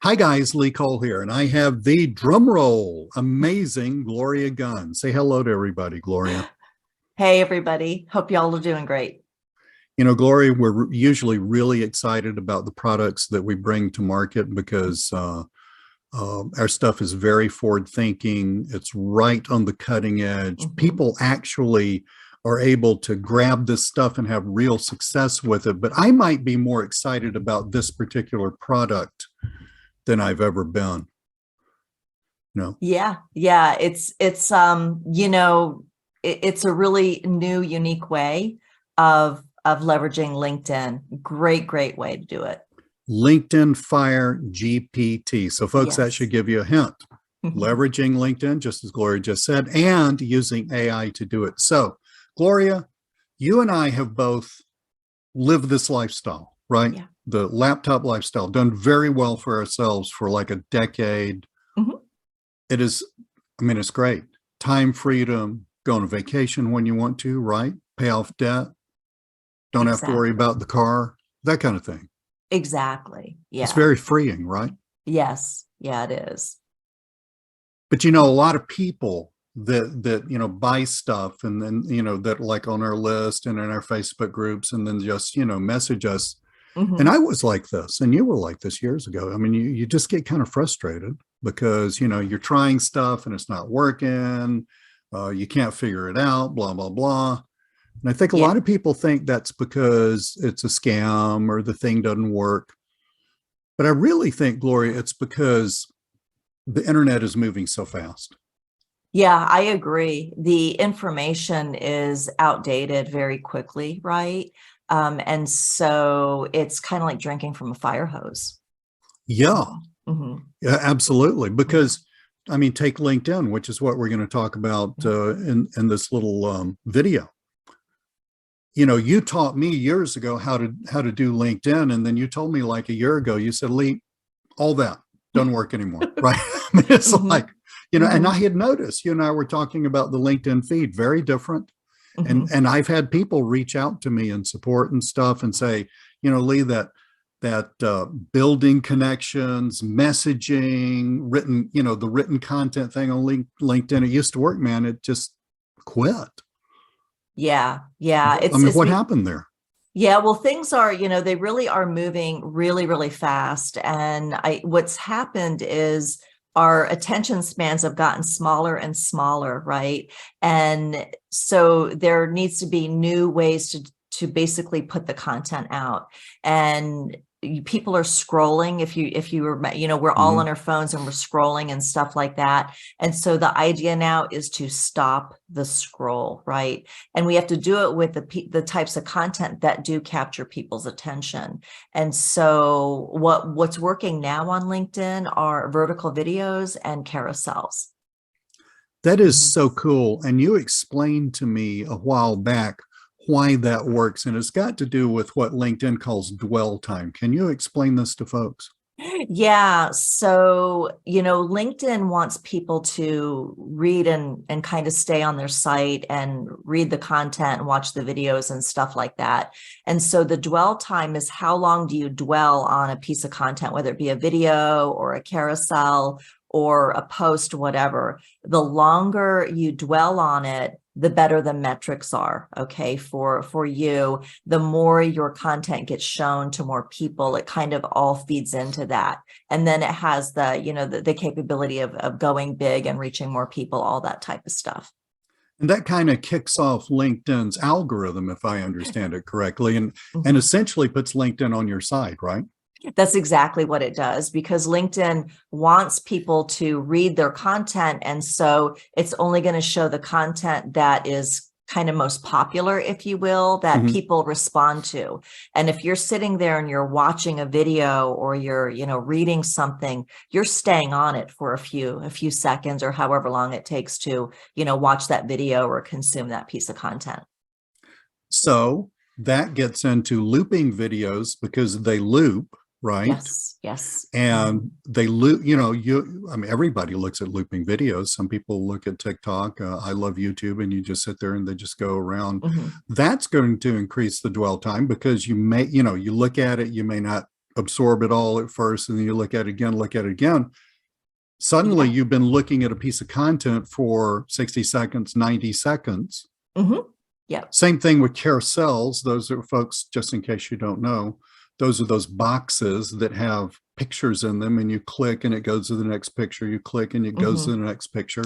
Hi guys, Lee Cole here, and I have the drum roll, amazing Gloria Gunn. Say hello to everybody, Gloria. Hey, everybody. Hope y'all are doing great. You know, Gloria, we're usually really excited about the products that we bring to market because our stuff is very forward thinking. It's right on the cutting edge. Mhm. People actually are able to grab this stuff and have real success with it. But I might be more excited about this particular product than I've ever been. No. Yeah. It's a really new, unique way of leveraging LinkedIn. Great way to do it. LinkedIn Fire GPT. So, folks, that Yes. should give you a hint. Leveraging LinkedIn, just as Gloria just said, and using AI to do it. So, Gloria, you and I have both lived this lifestyle, right? Yeah. The laptop lifestyle, done very well for ourselves for like a decade. Mhm. It is, I mean, it's great. Time freedom, go on a vacation when you want to, right? Pay off debt, don't have to worry Exactly. about the car, that kind of thing. Exactly. It's Yeah. very freeing, right? Yes. Yeah, it is. But you know, a lot of people that buy stuff and then that like on our list and in our Facebook groups and then just message us. And Mhm. I was like this, and you were like this years ago. I mean, you just get kind of frustrated because you're trying stuff and it's not working. You can't figure it out, blah blah blah. And I think a Yeah. lot of people think that's because it's a scam or the thing doesn't work. But I really think, Gloria, it's because the internet is moving so fast. Yeah, I agree. The information is outdated very quickly, right? And so it's kind of like drinking from a fire hose. Yeah, Mhm. yeah, absolutely. Yeah. Because I mean, take LinkedIn, which is what we're going to talk about in this little video. You taught me years ago how to do LinkedIn, and then you told me like a year ago, you said, Lee, all that doesn't work anymore, right? I mean, it's Mhm. like, and I Mhm. had noticed, you and I were talking about the LinkedIn feed, very different. And Mhm. and I've had people reach out to me and support and stuff and say, Lee, that building connections, messaging, written, the written content thing on LinkedIn, it used to work, man. It just quit. Yeah. I mean, what happened there? Yeah, well, things are, they really are moving really fast. And what's happened is our attention spans have gotten smaller and smaller, right? And so there needs to be new ways to basically put the content out. And people are scrolling. If you were, we're all on Mhm. our phones and we're scrolling and stuff like that. And so the idea now is to stop the scroll, right? And we have to do it with the types of content that do capture people's attention. And so what's working now on LinkedIn are vertical videos and carousels. That is Mhm. so cool. And you explained to me a while back why that works. And it's got to do with what LinkedIn calls dwell time. Can you explain this to folks? Yeah, so LinkedIn wants people to read and kind of stay on their site and read the content and watch the videos and stuff like that. And so the dwell time is how long do you dwell on a piece of content, whether it be a video or a carousel or a post, whatever. The longer you dwell on it, the better the metrics are, okay, for you. The more your content gets shown to more people, it kind of all feeds into that. And then it has the capability of going big and reaching more people, all that type of stuff. And that kind of kicks off LinkedIn's algorithm, if I understand it correctly, and Mhm. essentially puts LinkedIn on your side, right? That's exactly what it does, because LinkedIn wants people to read their content. And so it's only going to show the content that is kind of most popular, if you will, that Mhm. people respond to. And if you're sitting there and you're watching a video or you're, reading something, you're staying on it for a few seconds or however long it takes to, watch that video or consume that piece of content. So that gets into looping videos because they loop, right? Yes. And they loop, I mean, everybody looks at looping videos. Some people look at TikTok. I love YouTube, and you just sit there and they just go around. Mhm. That's going to increase the dwell time because you may, you look at it, you may not absorb it all at first, and then you look at it again, look at it again. Suddenly Yeah. you've been looking at a piece of content for 60 seconds, 90 seconds. Yeah. Same thing with carousels. Those are, folks, just in case you don't know, those are those boxes that have pictures in them, and you click and it goes to the next picture. You click and it goes to the next picture.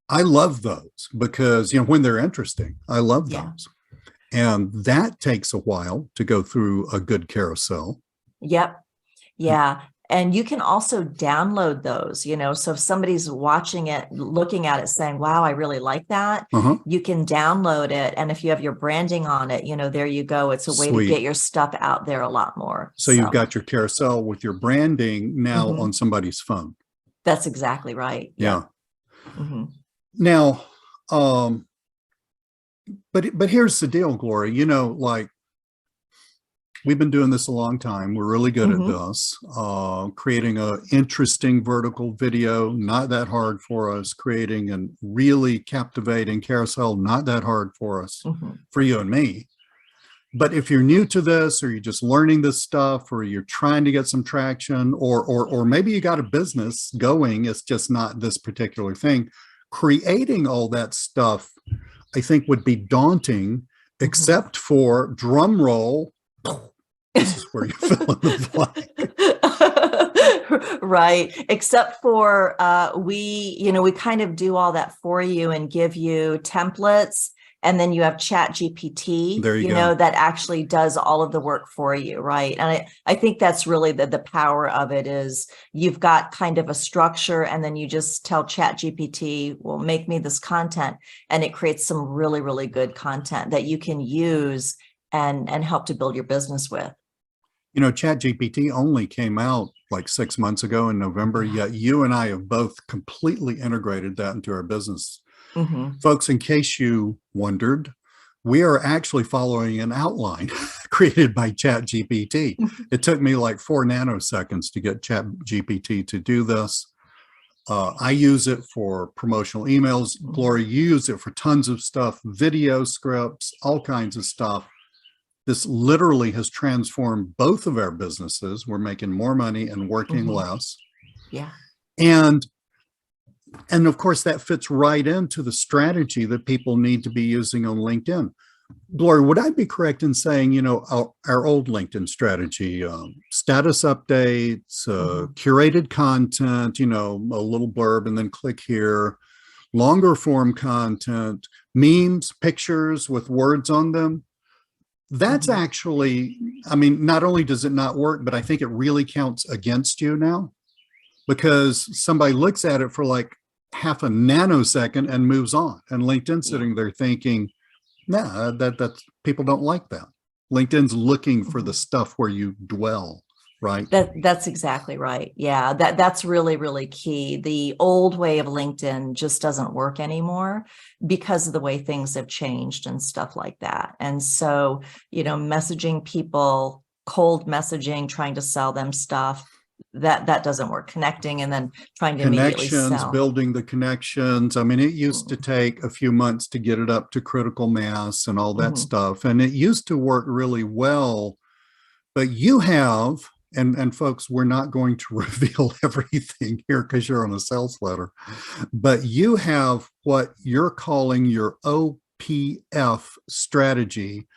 I love those because, when they're interesting, I love Yeah. those. And that takes a while to go through a good carousel. Yep. Yeah. And you can also download those, so if somebody's watching it, looking at it saying, wow, I really like that, you can download it. And if you have your branding on it, there you go. It's a way to get your stuff out there a lot more. So you've got your carousel with your branding now on somebody's phone. That's exactly right. Yeah. Now, but here's the deal, Glory, like, we've been doing this a long time. We're really good at this. Creating an interesting vertical video, not that hard for us. Creating a really captivating carousel, not that hard for us, for you and me. But if you're new to this, or you're just learning this stuff, or you're trying to get some traction, or maybe you got a business going, it's just not this particular thing, creating all that stuff, I think, would be daunting, except for, drum roll, this is where you fill in the blank. Right. Except for we kind of do all that for you and give you templates. And then you have Chat GPT, there you go, that actually does all of the work for you. Right. And I think that's really the power of it is you've got kind of a structure, and then you just tell Chat GPT, well, make me this content. And it creates some really, really good content that you can use and help to build your business with. Chat GPT only came out like 6 months ago in November, yet you and I have both completely integrated that into our business. Folks, in case you wondered, we are actually following an outline created by Chat GPT. It took me like 4 nanoseconds to get Chat GPT to do this. I use it for promotional emails. Gloria, you use it for tons of stuff, video scripts, all kinds of stuff. This literally has transformed both of our businesses. We're making more money and working less. Yeah. And of course, that fits right into the strategy that people need to be using on LinkedIn. Gloria, would I be correct in saying, our old LinkedIn strategy, status updates, curated content, a little blurb and then click here, longer form content, memes, pictures with words on them? That's actually, not only does it not work, but I think it really counts against you now, because somebody looks at it for like half a nanosecond and moves on. And LinkedIn's sitting there thinking, nah, that's people don't like that. LinkedIn's looking for the stuff where you dwell, right? That's exactly right. Yeah, that's really, really key. The old way of LinkedIn just doesn't work anymore because of the way things have changed and stuff like that. And so, messaging people, cold messaging, trying to sell them stuff, that doesn't work. Connecting and then trying to immediately sell. Building the connections. It used to take a few months to get it up to critical mass and all that stuff. And it used to work really well, but you have, and folks, we're not going to reveal everything here because you're on a sales letter, but you have what you're calling your OPF strategy.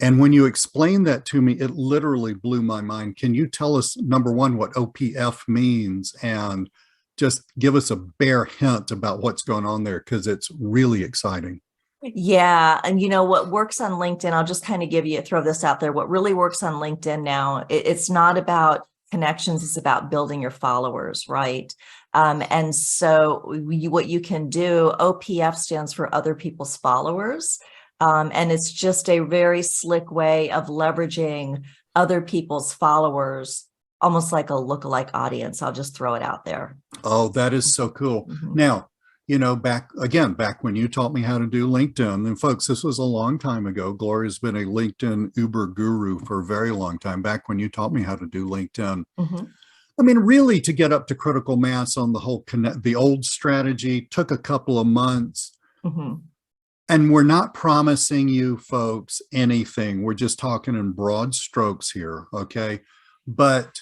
And when you explained that to me, it literally blew my mind. Can you tell us, number one, what OPF means, and just give us a bare hint about what's going on there, because it's really exciting. Yeah. And what works on LinkedIn, I'll just kind of throw this out there. What really works on LinkedIn now, it's not about connections, it's about building your followers, right? And so what you can do, OPF stands for other people's followers. And it's just a very slick way of leveraging other people's followers, almost like a lookalike audience. I'll just throw it out there. Oh, that is so cool. Now, back when you taught me how to do LinkedIn, and folks, this was a long time ago. Gloria's been a LinkedIn Uber guru for a very long time. Back when you taught me how to do LinkedIn, really to get up to critical mass on the whole the old strategy took a couple of months. And we're not promising you folks anything. We're just talking in broad strokes here, okay? But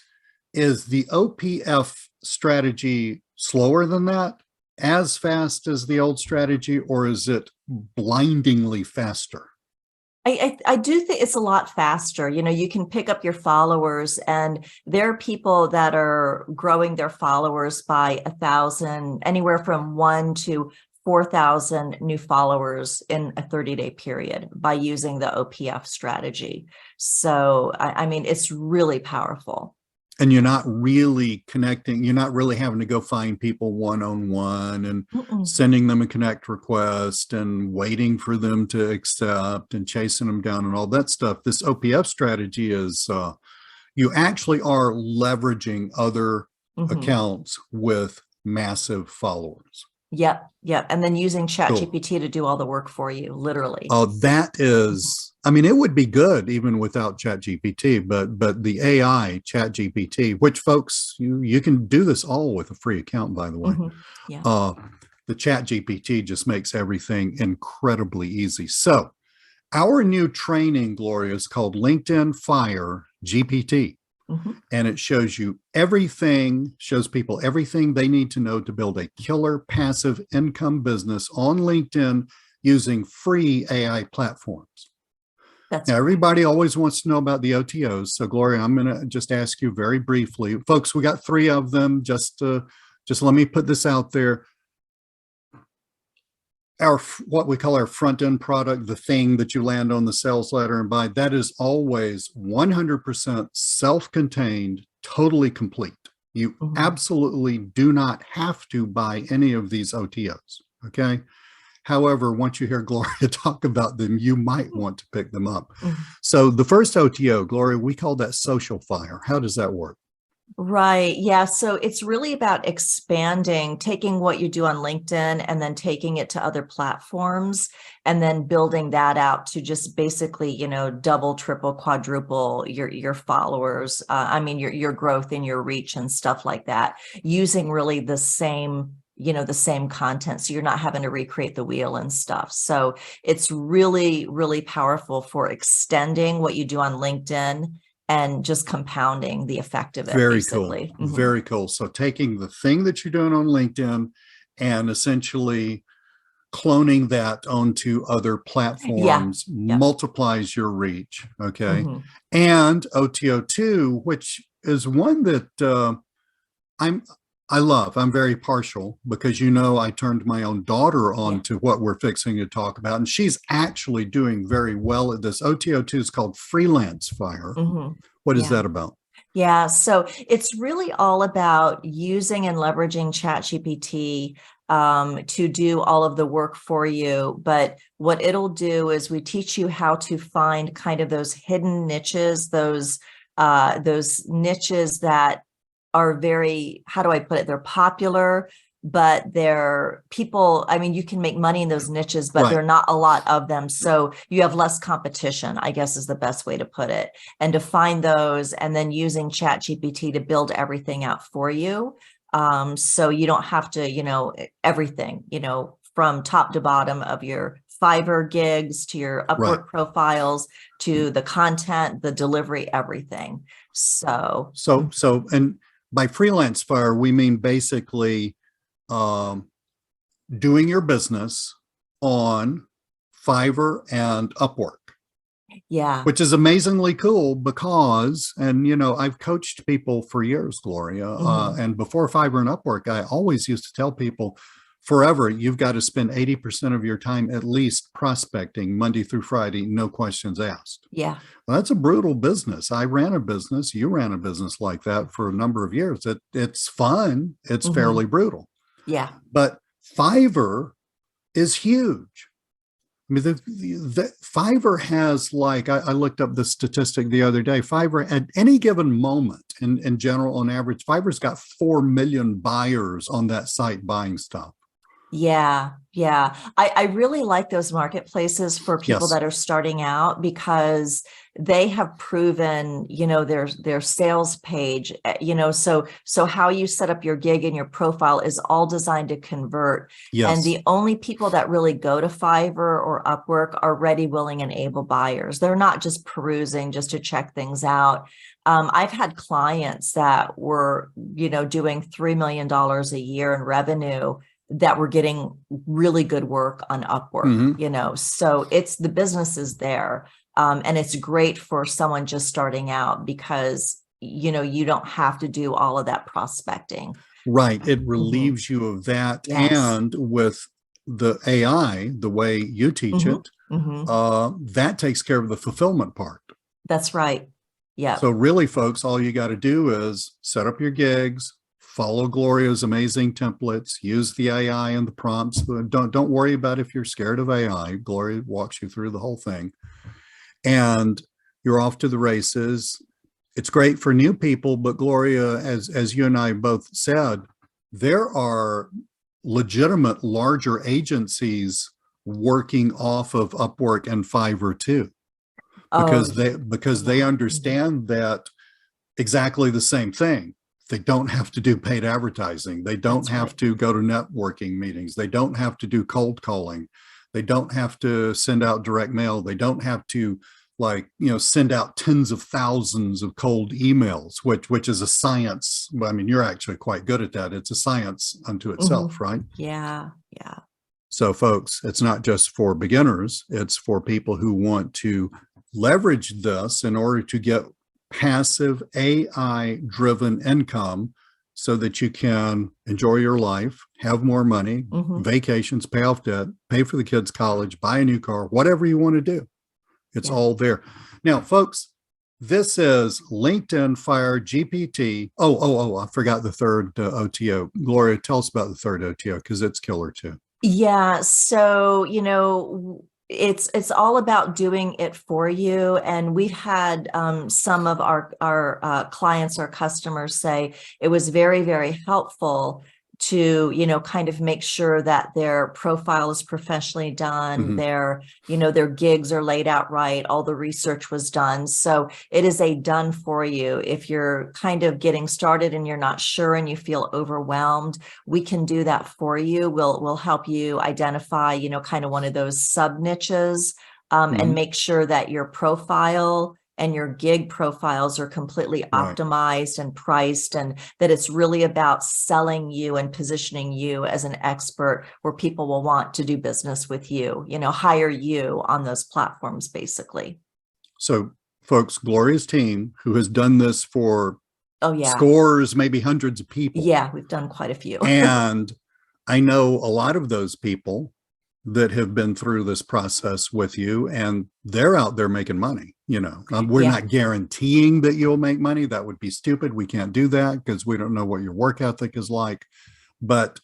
is the OPF strategy slower than that? As fast as the old strategy, or is it blindingly faster? I do think it's a lot faster. You know, you can pick up your followers, and there are people that are growing their followers by 1,000, anywhere from 1 to 4,000 new followers in a 30-day period by using the OPF strategy. So, I mean, it's really powerful. And you're not really connecting, you're not really having to go find people one-on-one and Mm-mm. sending them a connect request and waiting for them to accept and chasing them down and all that stuff. This OPF strategy is, you actually are leveraging other Mhm. accounts with massive followers. Yep, yep. And then using Chat Cool. GPT to do all the work for you, literally. Oh, that is, I mean, it would be good even without Chat GPT, but the AI Chat GPT, which folks, you can do this all with a free account, by the way. Mhm. Yeah. The Chat GPT just makes everything incredibly easy. So our new training, Gloria, is called LinkedIn Fire GPT. Mhm. And it shows you everything, shows people everything they need to know to build a killer passive income business on LinkedIn using free AI platforms. That's Now, great. everybody always wants to know about the OTOs. So, Gloria, I'm going to just ask you very briefly, folks. We got 3 of them. Just let me put this out there. Our what we call our front end product, the thing that you land on the sales letter and buy, that is always 100% self-contained, totally complete. You Mhm. absolutely do not have to buy any of these OTOs. Okay. However, once you hear Gloria talk about them, you might want to pick them up. Mhm. So the first OTO, Gloria, we call that social fire. How does that work? Right. Yeah. So it's really about expanding, taking what you do on LinkedIn and then taking it to other platforms and then building that out to just basically, you know, double, triple, quadruple your followers. I mean, your growth and your reach and stuff like that, using really the same, you know, the same content. So you're not having to recreate the wheel and stuff. So it's really, really powerful for extending what you do on LinkedIn and just compounding the effect of it, Very cool. basically. Mhm. Very cool. So taking the thing that you're doing on LinkedIn and essentially cloning that onto other Yeah. platforms Yep. multiplies your reach. Okay. Mhm. And OTO2, which is one that I'm I love. I'm very partial because I turned my own daughter on Yeah. to what we're fixing to talk about, and she's actually doing very well at this. OTO2 is called Freelance Fire. Mhm. What is Yeah. that about? Yeah, so it's really all about using and leveraging ChatGPT to do all of the work for you. But what it'll do is we teach you how to find kind of those hidden niches, those niches that are very, how do I put it? They're popular, but they're people, I mean, you can make money in those niches, but there Right. are not a lot of them. So you have less competition, I guess is the best way to put it. And to find those and then using ChatGPT to build everything out for you. So you don't have to, you know, everything, you know, from top to bottom of your Fiverr gigs to your Right. Upwork profiles to the content, the delivery, everything. So And by freelance fire, we mean basically um, doing your business on Fiverr and Upwork, yeah. which is amazingly cool because, and I've coached people for years, Gloria, Mhm. and before Fiverr and Upwork, I always used to tell people, forever, you've got to spend 80% of your time at least prospecting Monday through Friday, no questions asked. Yeah. Well, that's a brutal business. I ran a business. You ran a business like that for a number of years. It's fun. It's Mhm. fairly brutal. Yeah. But Fiverr is huge. I mean, the Fiverr has, like, I looked up the statistic the other day. Fiverr at any given moment, in general, on average, Fiverr's got 4 million buyers on that site buying stuff. Yeah, yeah. I really like those marketplaces for people Yes. that are starting out because they have proven, their sales page, so how you set up your gig and your profile is all designed to convert. And Yes. the only people that really go to Fiverr or Upwork are ready, willing, and able buyers. They're not just perusing just to check things out. I've had clients that were, doing $3 million a year in revenue that were getting really good work on Upwork, Hmm. so it's the business is there. And it's great for someone just starting out because, you don't have to do all of that prospecting. Right. It Mhm. relieves you of that. Yes. And with the AI, the way you teach Hmm. it, Hmm. that takes care of the fulfillment part. That's right. So Yep. really, folks, all you got to do is set up your gigs, follow Gloria's amazing templates, use the AI and the prompts. Don't worry about if you're scared of AI. Gloria walks you through the whole thing, and you're off to the races. It's great for new people, but Gloria, as you and I both said, there are legitimate larger agencies working off of Upwork and Fiverr too, Oh, because they yeah. Mhm. understand that exactly the same thing. They don't have to do paid advertising. They don't That's have right. to go to networking meetings. They don't have to do cold calling. They don't have to send out direct mail. They don't have to send out tens of thousands of cold emails, which is a science. I mean, you're actually quite good at that. It's a science unto itself, Mhm. right? Yeah. Yeah. So folks, it's not just for beginners, it's for people who want to leverage this in order to get passive AI driven income so that you can enjoy your life, have more money, Hmm. vacations, pay off debt, pay for the kids' college, buy a new car, whatever you want to do. It's Yeah. all there. Now, folks, this is LinkedIn Fire GPT. Oh, I forgot the third OTO. Gloria, tell us about the third OTO because it's killer too. Yeah, so it's all about doing it for you. And we've had some of our clients, our customers say it was very, very helpful to kind of make sure that their profile is professionally done, Mhm. their gigs are laid out right, all the research was done. So it is a done for you. If you're kind of getting started and you're not sure and you feel overwhelmed, we can do that for you. We'll help you identify, kind of one of those sub niches, and Mhm. make sure that your profile and your gig profiles are completely Right. optimized and priced, and that it's really about selling you and positioning you as an expert where people will want to do business with you, hire you on those platforms, basically. So, folks, Gloria's team, who has done this for Oh, yeah. scores, maybe hundreds of people, Yeah, we've done quite a few. and I know a lot of those people that have been through this process with you, and they're out there making money. We're Yeah. not guaranteeing that you'll make money. That would be stupid. We can't do that because we don't know what your work ethic is like. But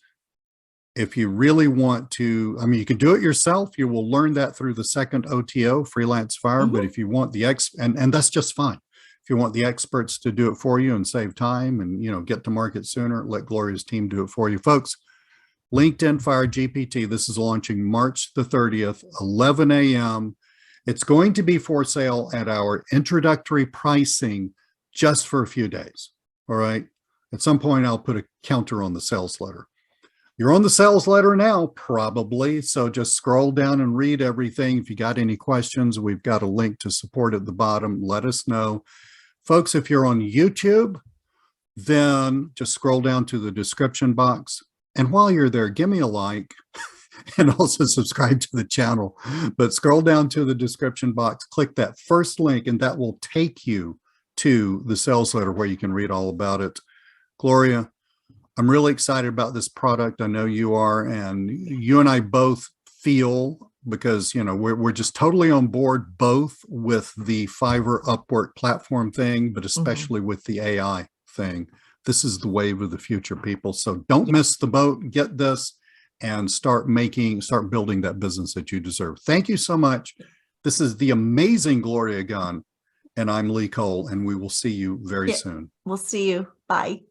if you really want to, I mean, you can do it yourself. You will learn that through the second OTO, Freelance Fire. But Mhm. if you want the and that's just fine. If you want the experts to do it for you and save time and get to market sooner, let Gloria's team do it for you, folks. LinkedIn Fire GPT. This is launching March the 30th, 11 a.m. It's going to be for sale at our introductory pricing just for a few days. All right. At some point, I'll put a counter on the sales letter. You're on the sales letter now, probably. So just scroll down and read everything. If you got any questions, we've got a link to support at the bottom. Let us know. Folks, if you're on YouTube, then just scroll down to the description box. And while you're there, give me a like and also subscribe to the channel. But scroll down to the description box, click that first link, and that will take you to the sales letter where you can read all about it. Gloria, I'm really excited about this product. I know you are, and you and I both feel because we're just totally on board both with the Fiverr Upwork platform thing, but Mhm. especially with the AI thing. This is the wave of the future, people. So don't Yeah. miss the boat. Get this and start building that business that you deserve. Thank you so much. This is the amazing Gloria Gunn, and I'm Lee Cole, and we will see you very Yeah. soon. We'll see you. Bye.